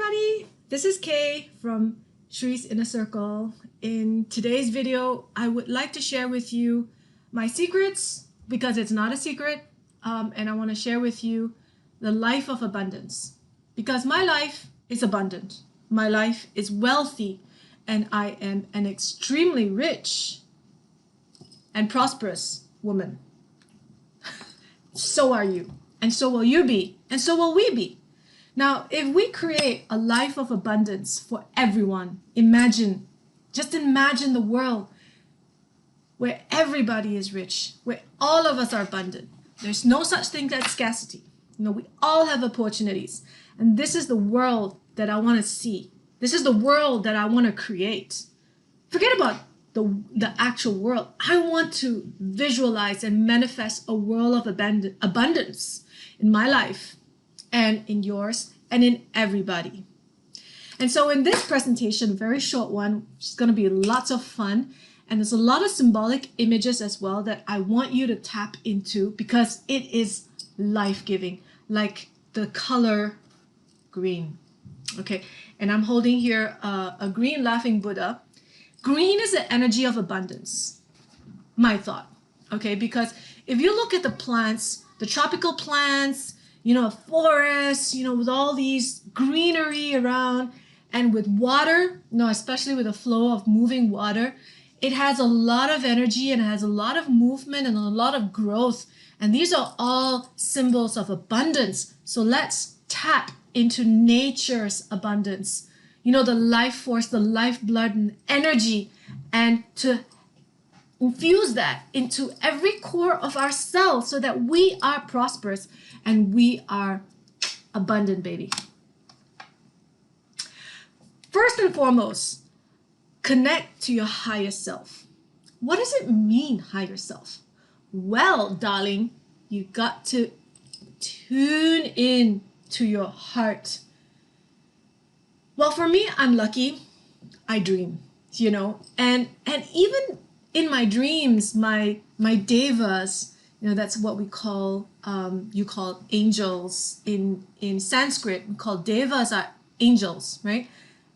everybody, this is Kay from Shree's Inner Circle. In today's video, I would like to share with you my secrets, because it's not a secret, and I want to share with you the life of abundance, because my life is abundant, my life is wealthy, and I am an extremely rich and prosperous woman. So are you, and so will you be, and so will we be. Now, if we create a life of abundance for everyone, just imagine the world where everybody is rich, where all of us are abundant. There's no such thing as scarcity. We all have opportunities. And this is the world that I want to see. This is the world that I want to create. Forget about the actual world. I want to visualize and manifest a world of abundance in my life, and in yours, and in everybody. And so in this presentation, a very short one, which is going to be lots of fun, and there's a lot of symbolic images as well that I want you to tap into, because it is life-giving, like the color green. Okay, and I'm holding here a green laughing Buddha. Green is the energy of abundance, my thought, okay? Because if you look at the plants, the tropical plants, a forest, with all these greenery around, and with water, especially with the flow of moving water, it has a lot of energy and it has a lot of movement and a lot of growth. And these are all symbols of abundance. So let's tap into nature's abundance, the life force, the lifeblood and energy, and to infuse that into every core of ourselves so that we are prosperous and we are abundant, baby. First and foremost, connect to your higher self. What does it mean, higher self? Well, darling, you got to tune in to your heart. Well, for me, I'm lucky. I dream, and even in my dreams, my devas, that's what we call, you call angels in Sanskrit. We call devas are angels, right?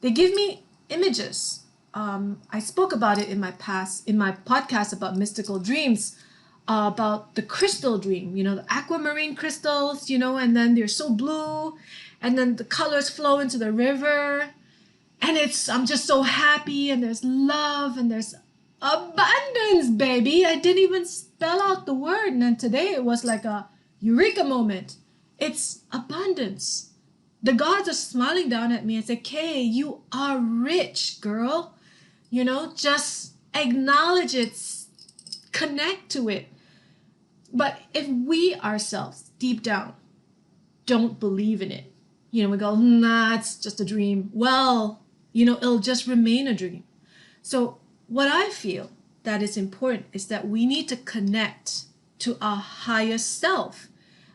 They give me images. I spoke about it in my podcast about mystical dreams, about the crystal dream, the aquamarine crystals, and then they're so blue, and then the colors flow into the river, and I'm just so happy, and there's love, and there's abundance, baby. I didn't even spell out the word, and then today it was like a eureka moment. It's abundance. The gods are smiling down at me and say, Kay, you are rich, girl. Just acknowledge it, connect to it. But if we ourselves, deep down, don't believe in it, we go, nah, it's just a dream. Well, it'll just remain a dream. So what I feel that is important is that we need to connect to our higher self.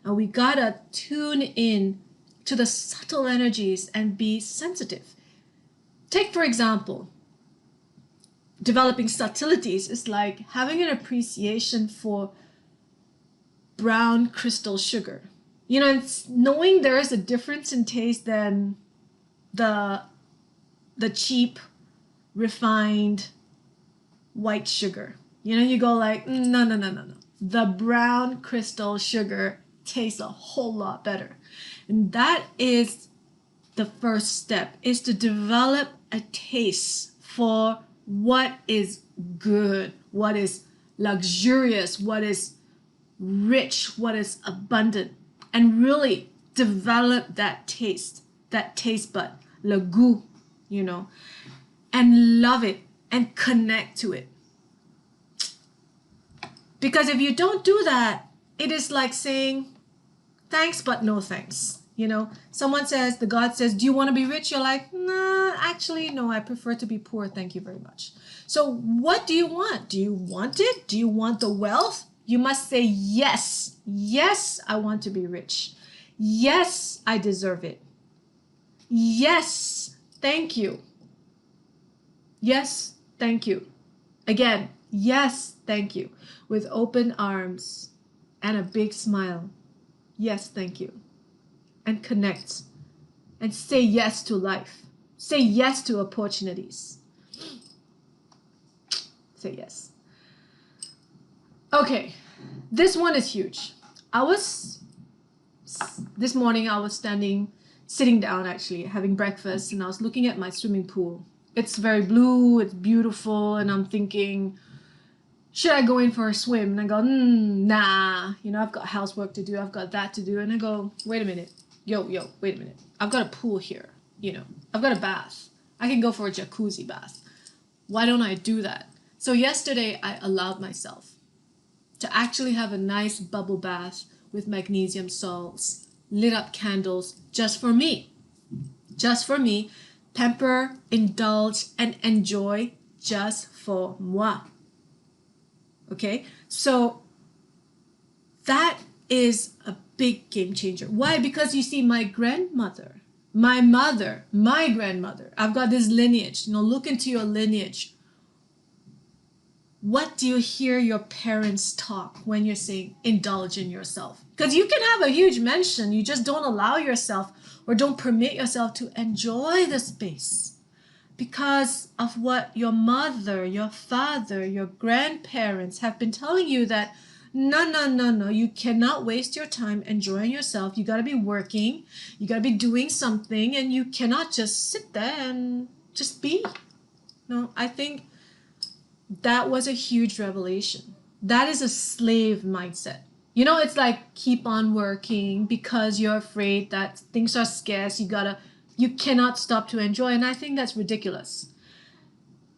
And we gotta tune in to the subtle energies and be sensitive. Take, for example, developing subtleties is like having an appreciation for brown crystal sugar. It's knowing there is a difference in taste than the cheap, refined white sugar. You go like, no. The brown crystal sugar tastes a whole lot better. And that is the first step, is to develop a taste for what is good, what is luxurious, what is rich, what is abundant, and really develop that taste bud, le goût, and love it and connect to it. Because if you don't do that, it is like saying thanks but no thanks. Someone says, the God says, do you want to be rich? You're like, nah, actually, no, I prefer to be poor. Thank you very much. So what do you want? Do you want it? Do you want the wealth? You must say, yes. Yes, I want to be rich. Yes, I deserve it. Yes, thank you. Yes, thank you. Again, yes, thank you. With open arms and a big smile. Yes, thank you. And connect and say yes to life. Say yes to opportunities. Say yes. Okay, this one is huge. This morning I was sitting down actually, having breakfast, and I was looking at my swimming pool. It's very blue, it's beautiful, and I'm thinking, should I go in for a swim? And I go, nah, I've got housework to do, I've got that to do. And I go, wait a minute, wait a minute. I've got a pool here, I've got a bath. I can go for a jacuzzi bath. Why don't I do that? So yesterday I allowed myself to actually have a nice bubble bath with magnesium salts, lit up candles, just for me. Just for me. Pamper, indulge, and enjoy just for moi. Okay? So that is a big game changer. Why? Because you see, my grandmother, my mother, my grandmother, I've got this lineage. Look into your lineage. What do you hear your parents talk when you're saying indulge in yourself? Because you can have a huge mansion, you just don't allow yourself or don't permit yourself to enjoy the space because of what your mother, your father, your grandparents have been telling you that no, you cannot waste your time enjoying yourself. You got to be working, you got to be doing something, and you cannot just sit there and just be. No, I think that was a huge revelation. That is a slave mindset. It's like keep on working because you're afraid that things are scarce. You cannot stop to enjoy. And I think that's ridiculous.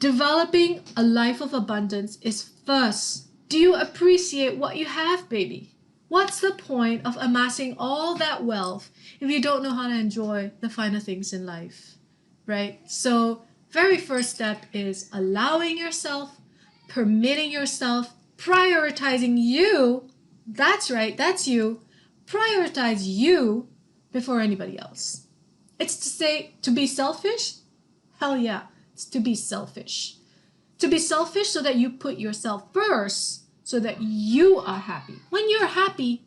Developing a life of abundance is first, do you appreciate what you have, baby? What's the point of amassing all that wealth if you don't know how to enjoy the finer things in life, right? So very first step is allowing yourself, permitting yourself, prioritizing you. That's right, that's you. Prioritize you before anybody else. It's to say, to be selfish? Hell yeah, it's to be selfish. To be selfish so that you put yourself first, so that you are happy. When you're happy,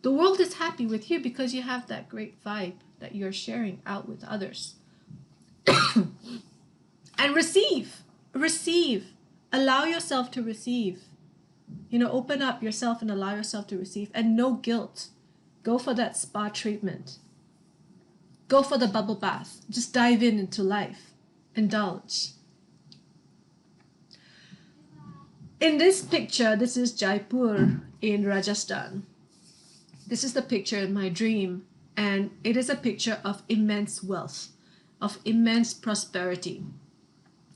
the world is happy with you because you have that great vibe that you're sharing out with others. And receive. Allow yourself to receive. Open up yourself and allow yourself to receive. And no guilt. Go for that spa treatment. Go for the bubble bath. Just dive into life. Indulge. In this picture, this is Jaipur in Rajasthan. This is the picture in my dream. And it is a picture of immense wealth, of immense prosperity.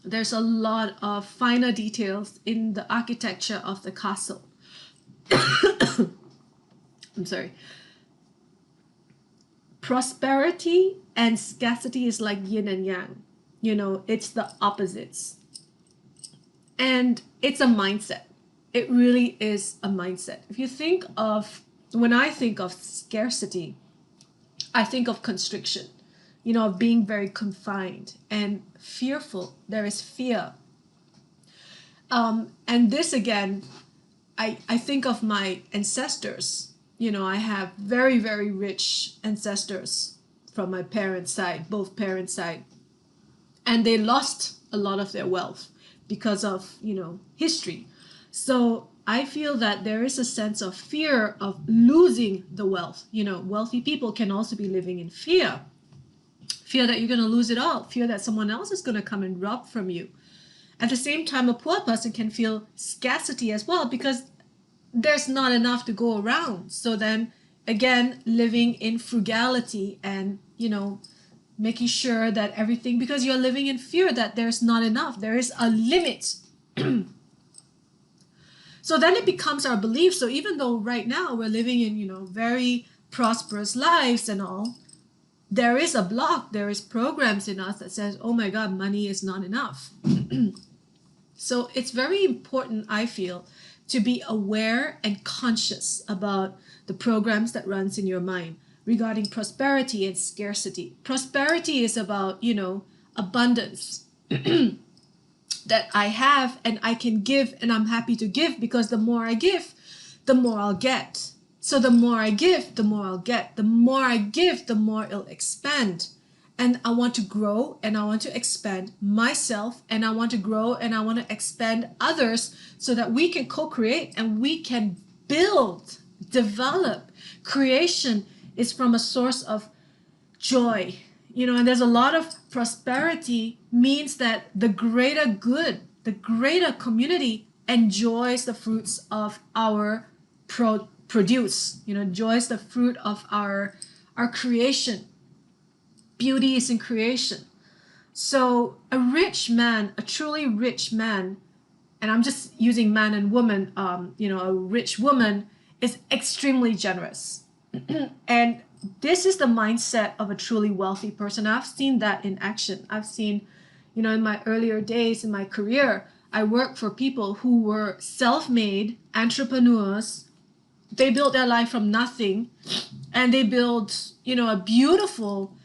There's a lot of finer details in the architecture of the castle. I'm sorry. Prosperity and scarcity is like yin and yang. It's the opposites. And it's a mindset. It really is a mindset. When I think of scarcity, I think of constriction. Of being very confined and fearful. There is fear. And this again, I think of my ancestors. I have very, very rich ancestors from my parents' side, both parents' side. And they lost a lot of their wealth because of, history. So I feel that there is a sense of fear of losing the wealth. Wealthy people can also be living in fear. Fear that you're going to lose it all. Fear that someone else is going to come and rob from you. At the same time, a poor person can feel scarcity as well because there's not enough to go around. So then, again, living in frugality and, making sure that everything, because you're living in fear that there's not enough. There is a limit. So then it becomes our belief. So even though right now we're living in, very prosperous lives and all, there is a block, there is programs in us that says, oh my God, money is not enough. So it's very important, I feel, to be aware and conscious about the programs that runs in your mind regarding prosperity and scarcity. Prosperity is about, abundance that I have and I can give and I'm happy to give because the more I give, the more I'll get. So the more I give, the more I'll get. The more I give, the more it'll expand. And I want to grow and I want to expand myself, and I want to grow and I want to expand others so that we can co-create and we can build, develop. Creation is from a source of joy, and there's a lot of prosperity means that the greater good, the greater community enjoys the fruits of our produce, enjoys the fruit of our creation. Beauty is in creation. So a rich man, a truly rich man, and I'm just using man and woman, a rich woman is extremely generous. And this is the mindset of a truly wealthy person. I've seen that in action. I've seen, in my earlier days in my career, I worked for people who were self-made entrepreneurs. They built their life from nothing, and they built, a beautiful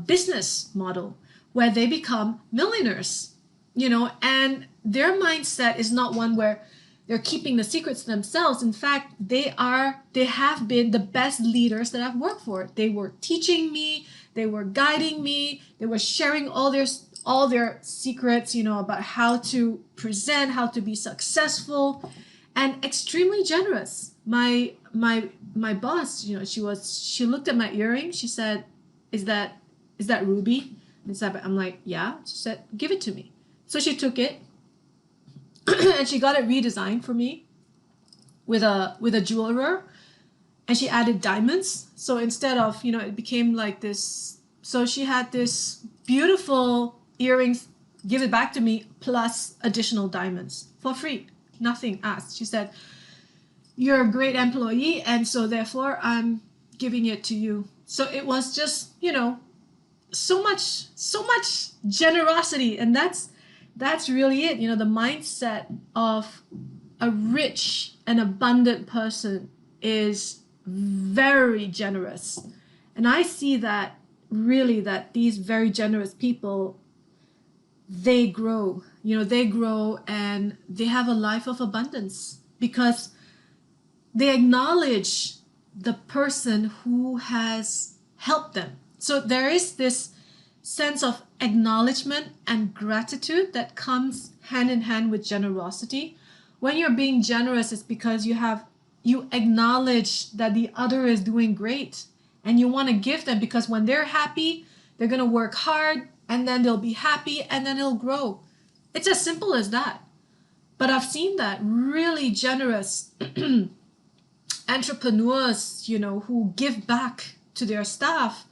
business model where they become millionaires, and their mindset is not one where they're keeping the secrets to themselves. In fact, they have been the best leaders that I've worked for. They were teaching me, they were guiding me, they were sharing all their secrets, about how to present, how to be successful, and extremely generous. My boss, she looked at my earring. She said, "Is that ruby?" And so I'm like, "Yeah." She said, "Give it to me." So she took it and she got it redesigned for me with a jeweler, and she added diamonds. So instead of, it became like this. So she had this beautiful earrings, give it back to me, plus additional diamonds for free, nothing asked. She said, "You're a great employee, and so therefore I'm giving it to you." So it was just, so much generosity. And that's really it. The mindset of a rich and abundant person is very generous. And I see that really, that these very generous people, they grow, and they have a life of abundance because they acknowledge the person who has helped them. So there is this sense of acknowledgement and gratitude that comes hand in hand with generosity. When you're being generous, it's because you acknowledge that the other is doing great, and you want to give them, because when they're happy, they're going to work hard, and then they'll be happy, and then it'll grow. It's as simple as that. But I've seen that really generous entrepreneurs, who give back to their staff.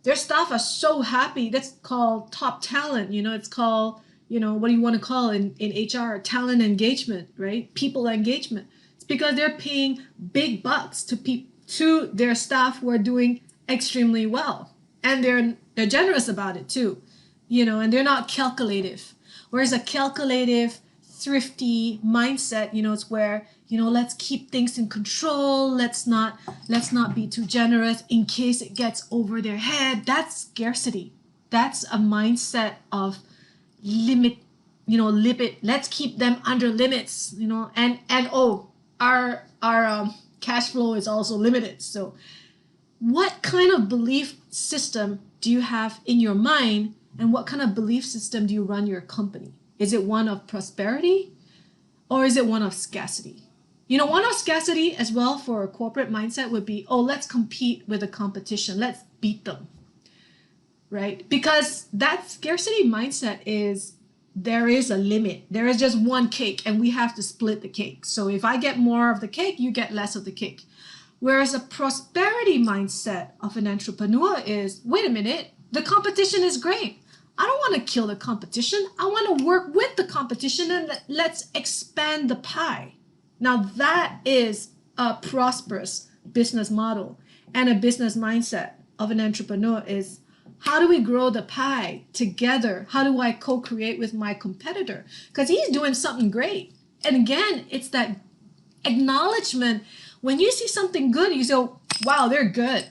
Their staff are so happy. That's called top talent. It's called, what do you want to call in HR? Talent engagement, right? People engagement. It's because they're paying big bucks to their staff who are doing extremely well. And they're generous about it too, and they're not calculative. Whereas a calculative, thrifty mindset, it's where, let's keep things in control. Let's not be too generous in case it gets over their head. That's scarcity. That's a mindset of limit. Let's keep them under limits. Our cash flow is also limited. So, what kind of belief system do you have in your mind, and what kind of belief system do you run your company? Is it one of prosperity, or is it one of scarcity? One of scarcity as well for a corporate mindset would be, let's compete with the competition. Let's beat them, right? Because that scarcity mindset is, there is a limit. There is just one cake, and we have to split the cake. So if I get more of the cake, you get less of the cake. Whereas a prosperity mindset of an entrepreneur is, wait a minute, the competition is great. I don't want to kill the competition. I want to work with the competition, and let's expand the pie. Now that is a prosperous business model, and a business mindset of an entrepreneur is, how do we grow the pie together? How do I co-create with my competitor? Because he's doing something great. And again, it's that acknowledgement. When you see something good, you say, wow, they're good.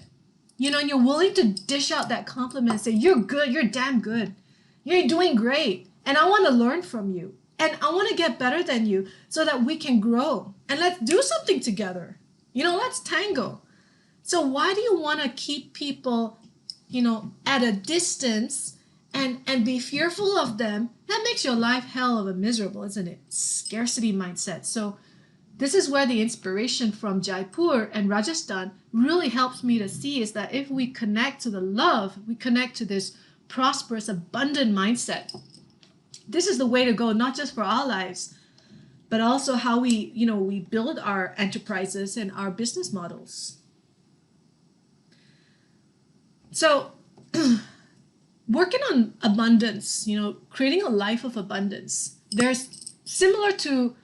And you're willing to dish out that compliment and say, you're good, you're damn good. You're doing great. And I want to learn from you. And I want to get better than you so that we can grow. And let's do something together. Let's tango. So why do you want to keep people, at a distance and be fearful of them? That makes your life hell of a miserable, isn't it? Scarcity mindset. So this is where the inspiration from Jaipur and Rajasthan really helps me to see is that if we connect to the love, we connect to this prosperous, abundant mindset. This is the way to go, not just for our lives, but also how we build our enterprises and our business models. So working on abundance, creating a life of abundance, there's similar to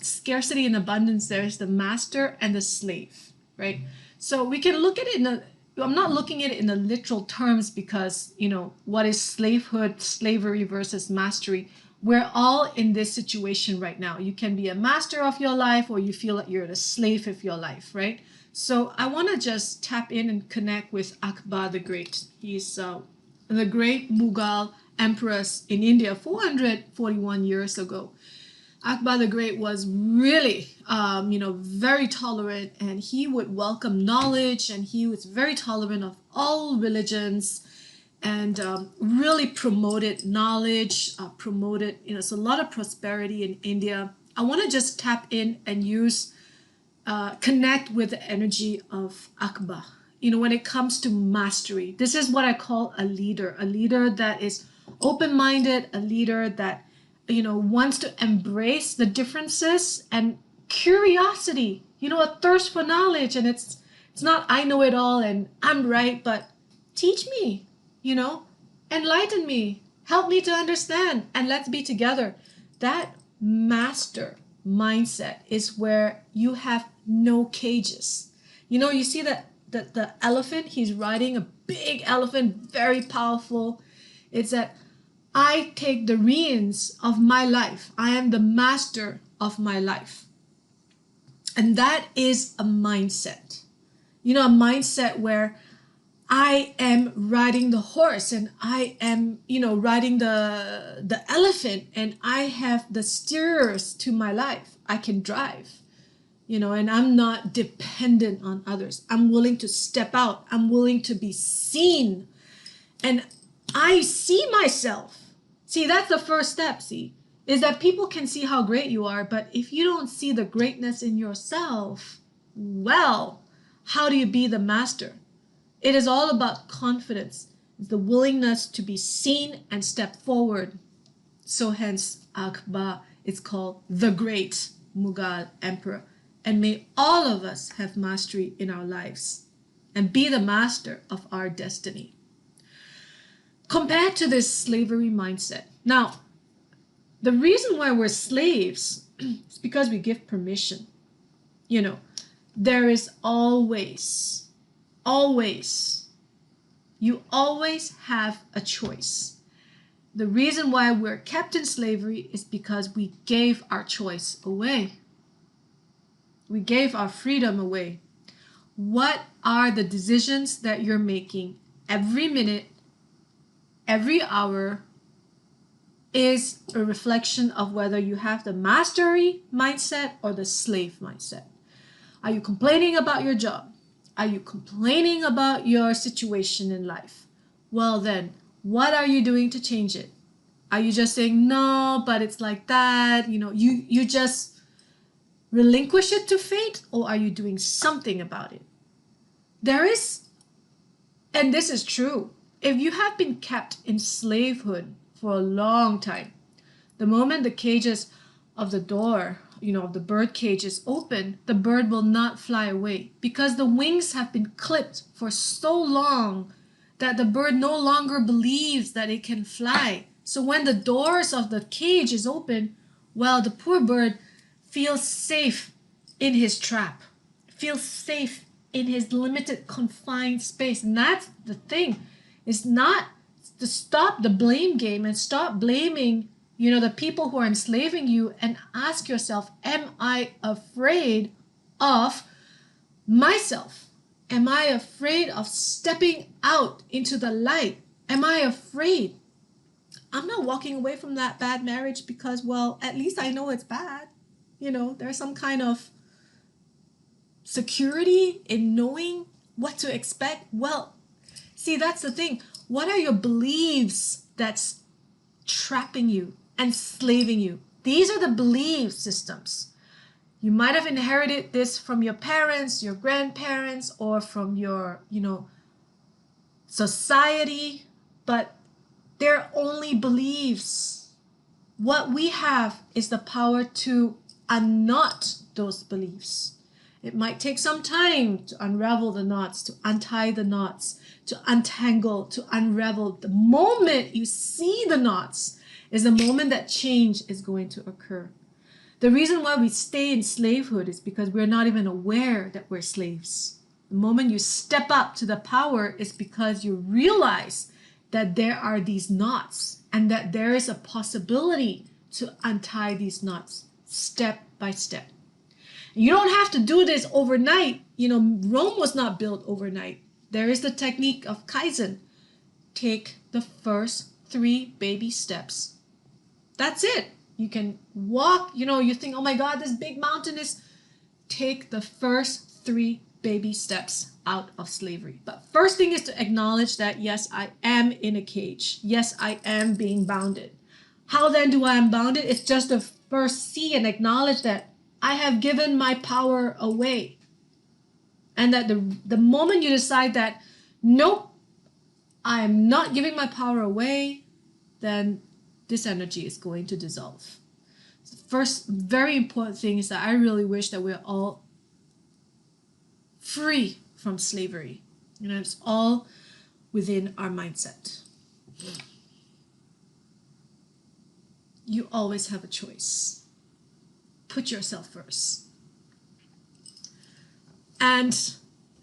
scarcity and abundance, there's the master and the slave, right? So we can look at it I'm not looking at it in the literal terms because, what is slavery versus mastery? We're all in this situation right now. You can be a master of your life or you feel like you're a slave of your life, right? So I want to just tap in and connect with Akbar the Great. He's the great Mughal emperors in India 441 years ago. Akbar the Great was really, very tolerant, and he would welcome knowledge, and he was very tolerant of all religions, and really promoted knowledge, promoted, so a lot of prosperity in India. I want to just tap in and connect with the energy of Akbar. When it comes to mastery, this is what I call a leader that is open-minded, a leader that wants to embrace the differences and curiosity, a thirst for knowledge. And it's not I know it all and I'm right, but teach me, enlighten me, help me to understand, and let's be together. That master mindset is where you have no cages. You see that the elephant, he's riding a big elephant, very powerful. It's that I take the reins of my life. I am the master of my life. And that is a mindset. A mindset where I am riding the horse and I am, riding the elephant, and I have the steers to my life. I can drive, and I'm not dependent on others. I'm willing to step out. I'm willing to be seen. And I see myself. See, that's the first step, is that people can see how great you are, but if you don't see the greatness in yourself, well, how do you be the master? It is all about confidence, the willingness to be seen and step forward. So hence Akbar is called the Great Mughal Emperor. And may all of us have mastery in our lives and be the master of our destiny. Compared to this slavery mindset. Now, the reason why we're slaves is because we give permission. There is always, you always have a choice. The reason why we're kept in slavery is because we gave our choice away. We gave our freedom away. What are the decisions that you're making every minute, every hour, is a reflection of whether you have the mastery mindset or the slave mindset. Are you complaining about your job? Are you complaining about your situation in life? Well then, what are you doing to change it? Are you just saying, no, but it's like that? You just relinquish it to fate, or are you doing something about it? There is, and this is true, if you have been kept in slavehood for a long time, the moment the cages of the door, the bird cage is open, the bird will not fly away because the wings have been clipped for so long that the bird no longer believes that it can fly. So when the doors of the cage is open, well, the poor bird feels safe in his trap, feels safe in his limited confined space. And that's the thing. It's not to stop the blame game and stop blaming, the people who are enslaving you, and ask yourself, am I afraid of myself? Am I afraid of stepping out into the light? Am I afraid? I'm not walking away from that bad marriage because, well, at least I know it's bad. There's some kind of security in knowing what to expect? Well, see, that's the thing. What are your beliefs that's trapping you, enslaving you? These are the belief systems. You might have inherited this from your parents, your grandparents, or from your, society, but they're only beliefs. What we have is the power to unknot those beliefs. It might take some time to unravel the knots, to untie the knots, to untangle, to unravel. The moment you see the knots is the moment that change is going to occur. The reason why we stay in slavehood is because we're not even aware that we're slaves. The moment you step up to the power is because you realize that there are these knots and that there is a possibility to untie these knots step by step. You don't have to do this overnight. Rome was not built overnight. There is the technique of Kaizen. Take the first 3 baby steps. That's it. You can walk, you think, oh my God, this big mountain is... Take the first 3 baby steps out of slavery. But first thing is to acknowledge that, yes, I am in a cage. Yes, I am being bounded. How then do I unbound it? It's just to first see and acknowledge that I have given my power away. And that the moment you decide that, nope, I am not giving my power away, then this energy is going to dissolve. So the first very important thing is that I really wish that we're all free from slavery. It's all within our mindset. You always have a choice. Put yourself first. And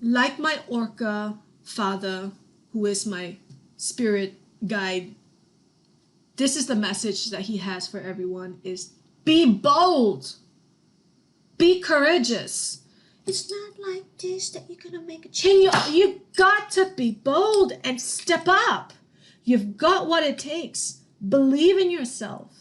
like my orca father, who is my spirit guide, this is the message that he has for everyone is be bold. Be courageous. It's not like this that you're going to make a change. You got to be bold and step up. You've got what it takes. Believe in yourself.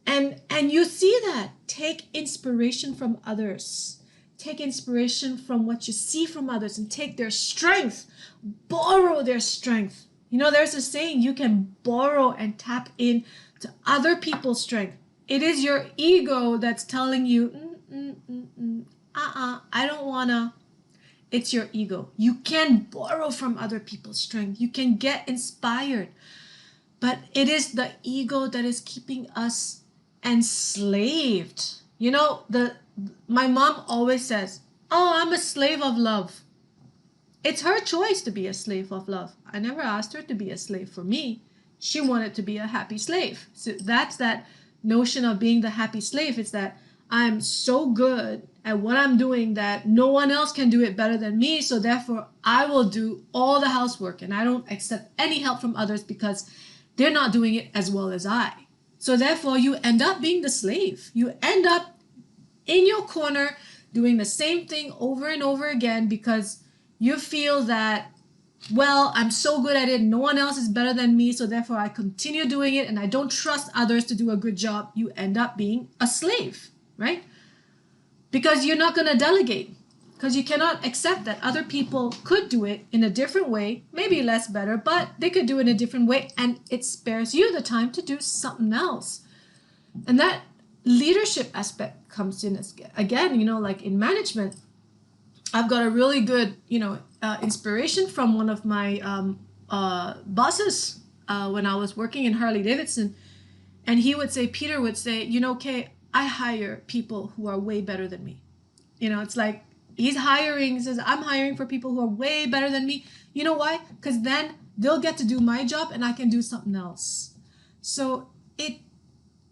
And you see that. Take inspiration from others. Take inspiration from what you see from others and take their strength. Borrow their strength. There's a saying, you can borrow and tap in to other people's strength. It is your ego that's telling you, I don't wanna. It's your ego. You can borrow from other people's strength. You can get inspired. But it is the ego that is keeping us enslaved. My mom always says, oh, I'm a slave of love. It's her choice to be a slave of love. I never asked her to be a slave for me. She wanted to be a happy slave. So that's that notion of being the happy slave. It's that I'm so good at what I'm doing that no one else can do it better than me. So therefore, I will do all the housework and I don't accept any help from others because they're not doing it as well as I. So therefore, you end up being the slave. You end up in your corner doing the same thing over and over again because you feel that, well, I'm so good at it, no one else is better than me, so therefore I continue doing it and I don't trust others to do a good job. You end up being a slave, right? Because you're not going to delegate, because you cannot accept that other people could do it in a different way, maybe less better, but they could do it in a different way, and it spares you the time to do something else. And that leadership aspect comes in again, like in management. I've got a really good, inspiration from one of my bosses when I was working in Harley Davidson. And he would say, Peter would say, Kay, I hire people who are way better than me. It's like he's hiring, he says, I'm hiring for people who are way better than me. You know why? Because then they'll get to do my job and I can do something else. So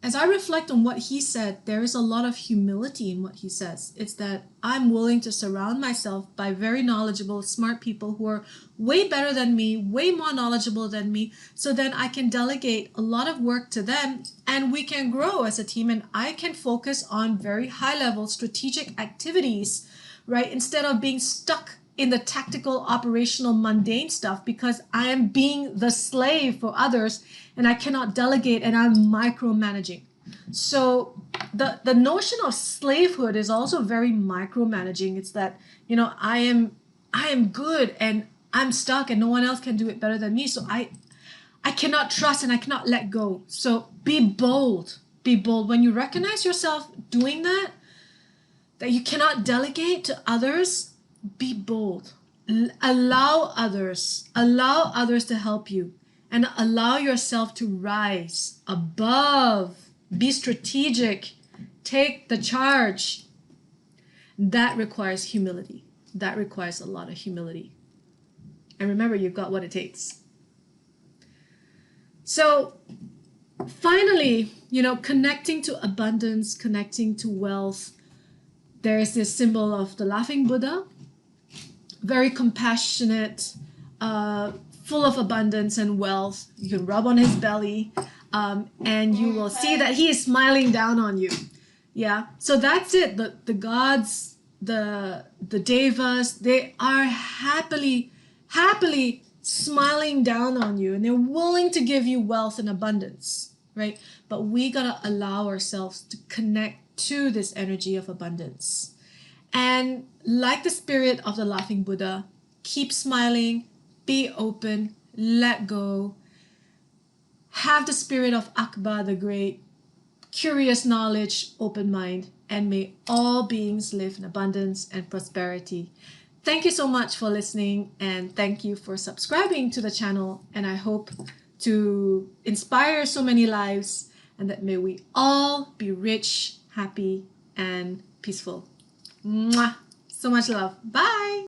as I reflect on what he said, there is a lot of humility in what he says. It's that I'm willing to surround myself by very knowledgeable, smart people who are way better than me, way more knowledgeable than me, so then I can delegate a lot of work to them and we can grow as a team and I can focus on very high-level strategic activities, right? Instead of being stuck in the tactical, operational, mundane stuff because I am being the slave for others and I cannot delegate and I'm micromanaging. So the notion of slavehood is also very micromanaging. It's that, I am good and I'm stuck and no one else can do it better than me. So I cannot trust and I cannot let go. So be bold. Be bold. When you recognize yourself doing that you cannot delegate to others, be bold. Allow others to help you, and allow yourself to rise above. Be strategic. Take the charge. That requires humility. That requires a lot of humility. And remember, you've got what it takes. So finally, connecting to abundance, connecting to wealth, there is this symbol of the laughing Buddha, very compassionate, full of abundance and wealth. You can rub on his belly, and you will see that he is smiling down on you. Yeah, so that's it. The gods, the devas, they are happily smiling down on you, and they're willing to give you wealth and abundance, right? But we gotta allow ourselves to connect to this energy of abundance. And like the spirit of the laughing Buddha, keep smiling, be open, let go. Have the spirit of Akbar the Great, curious knowledge, open mind, and may all beings live in abundance and prosperity. Thank you so much for listening, and thank you for subscribing to the channel. And I hope to inspire so many lives, and that may we all be rich, happy, and peaceful. Mwah! So much love. Bye!